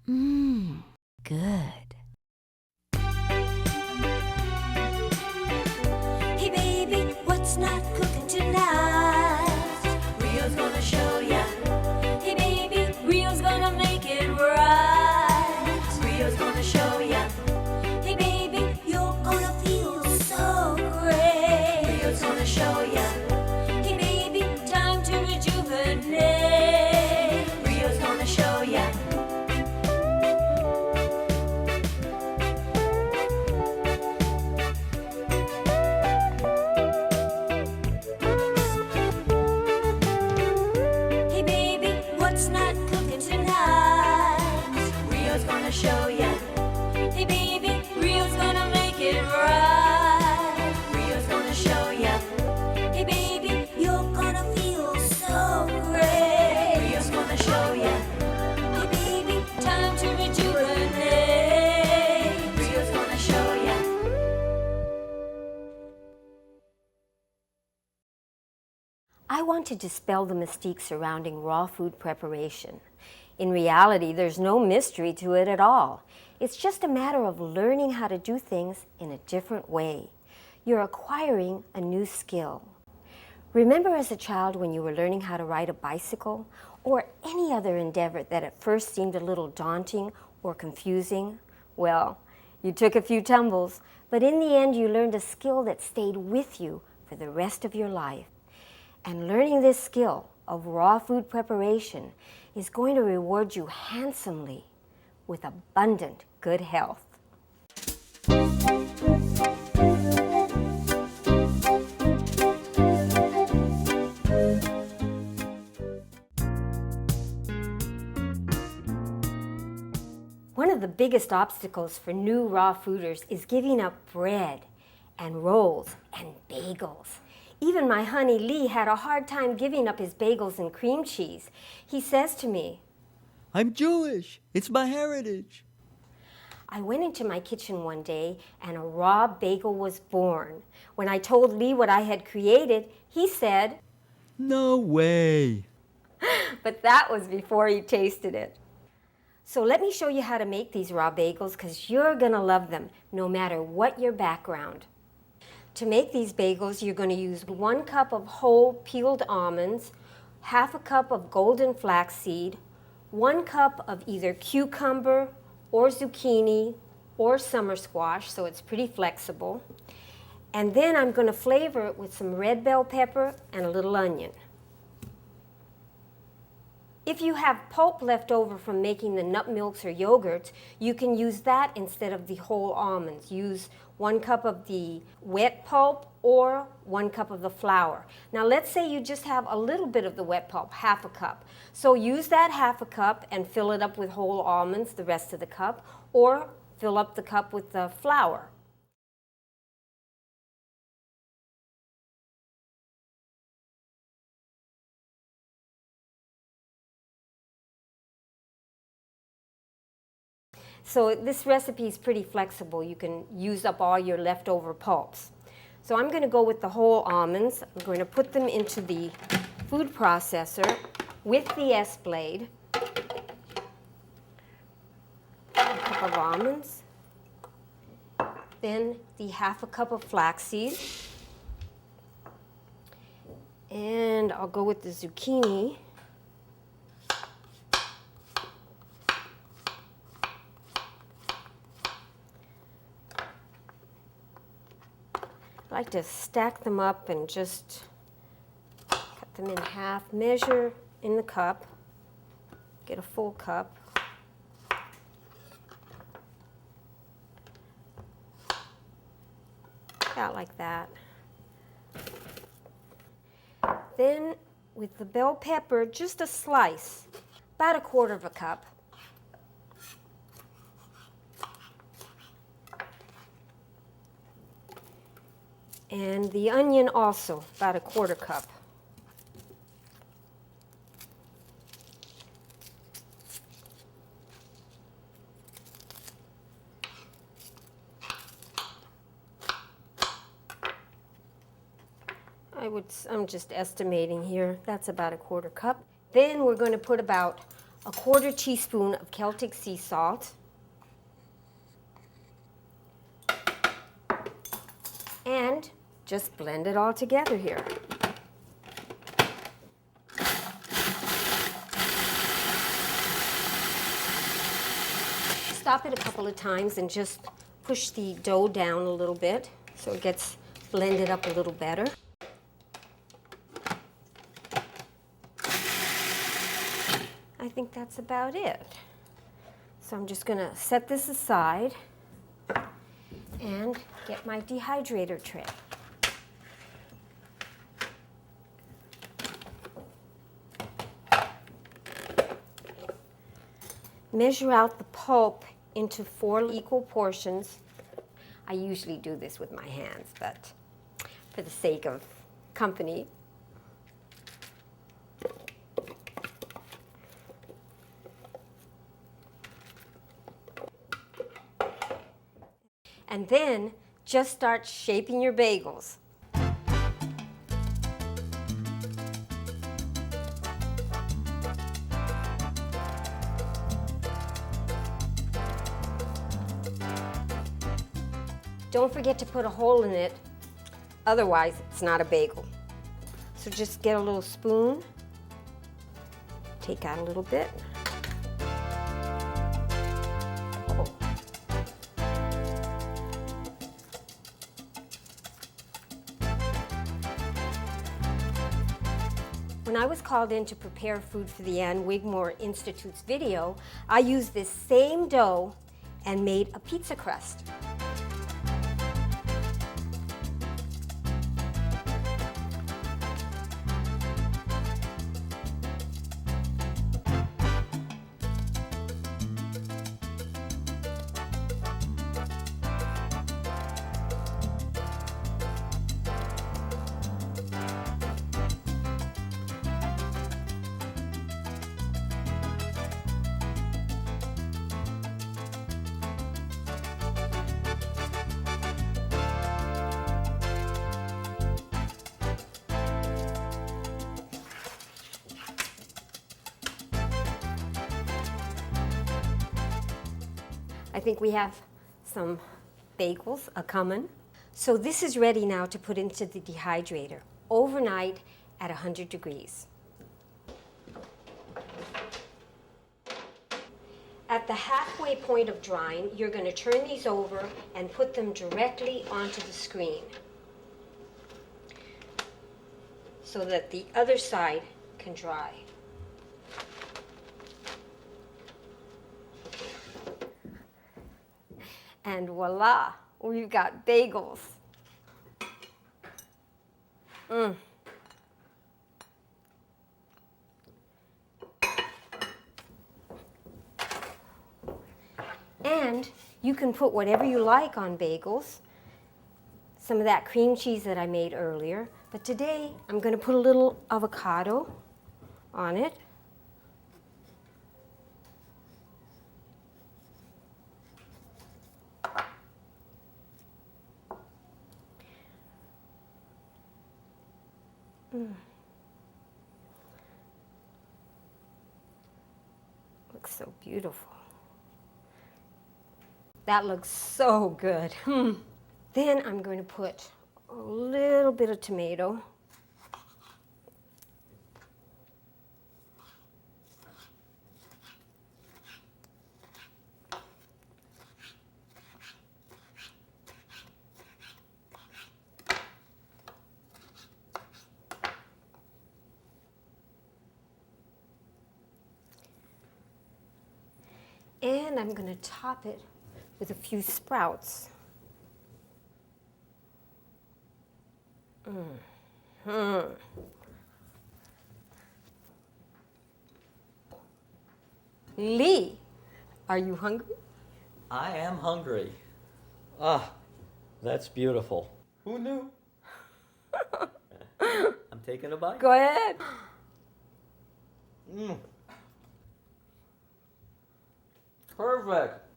Mmm, good. Hey baby, what's not cooking tonight? Rio's gonna show ya. Hey baby, Rio's gonna make it right. Rio's gonna show ya. Hey baby, you're gonna feel so great. Rio's gonna show ya. Hey baby, time to rejuvenate. Rio's gonna show ya. Hey baby, what's not cooking tonight? Rio's gonna show ya. Hey baby, Rio's gonna make it right. Rio's gonna show ya. Hey baby, you're gonna feel so great. Rio's gonna show ya. Hey baby, time to rejuvenate. Rio's gonna show ya. I want to dispel the mystique surrounding raw food preparation. In reality, there's no mystery to it at all. It's just a matter of learning how to do things in a different way. You're acquiring a new skill. Remember as a child when you were learning how to ride a bicycle or any other endeavor that at first seemed a little daunting or confusing? Well, you took a few tumbles, but in the end you learned a skill that stayed with you for the rest of your life. And learning this skill of raw food preparation is going to reward you handsomely with abundant good health. One of the biggest obstacles for new raw fooders is giving up bread and rolls and bagels. Even my honey Lee had a hard time giving up his bagels and cream cheese. He says to me, I'm Jewish. It's my heritage. I went into my kitchen one day and a raw bagel was born. When I told Lee what I had created, he said, No way. but that was before he tasted it. So let me show you how to make these raw bagels because you're going to love them no matter what your background. To make these bagels, you're going to use 1 cup of whole peeled almonds, half a cup of golden flaxseed, 1 cup of either cucumber or zucchini or summer squash, so it's pretty flexible. And then I'm going to flavor it with some red bell pepper and a little onion. If you have pulp left over from making the nut milks or yogurts, you can use that instead of the whole almonds. Use 1 cup of the wet pulp or 1 cup of the flour. Now let's say you just have a little bit of the wet pulp, half a cup. So use that half a cup and fill it up with whole almonds, the rest of the cup, or fill up the cup with the flour. So this recipe is pretty flexible. You can use up all your leftover pulps. So I'm going to go with the whole almonds. I'm going to put them into the food processor with the S-blade. A cup of almonds. Then the half a cup of flaxseed. And I'll go with the zucchini. I like to stack them up and just cut them in half, measure in the cup, get a full cup. About like that. Then with the bell pepper, just a slice, about 1/4 cup. And the onion also, about 1/4 cup. I'm just estimating here, that's about 1/4 cup. Then we're going to put about a 1/4 teaspoon of Celtic sea salt, and just blend it all together here. Stop it a couple of times and just push the dough down a little bit so it gets blended up a little better. I think that's about it. So I'm just going to set this aside and get my dehydrator tray. Measure out the pulp into 4 equal portions. I usually do this with my hands, but for the sake of company. And then just start shaping your bagels. Don't forget to put a hole in it, otherwise it's not a bagel. So just get a little spoon, take out a little bit. Oh. When I was called in to prepare food for the Ann Wigmore Institute's video, I used this same dough and made a pizza crust. I think we have some bagels a-coming. So this is ready now to put into the dehydrator overnight at 100 degrees. At the halfway point of drying, you're going to turn these over and put them directly onto the screen so that the other side can dry. And voila, we've got bagels. And you can put whatever you like on bagels. Some of that cream cheese that I made earlier. But today, I'm going to put a little avocado on it. Looks so beautiful. That looks so good. Then I'm going to put a little bit of tomato. And I'm going to top it with a few sprouts. Lee, are you hungry? I am hungry. Ah, that's beautiful. Who knew? I'm taking a bite. Go ahead. Perfect.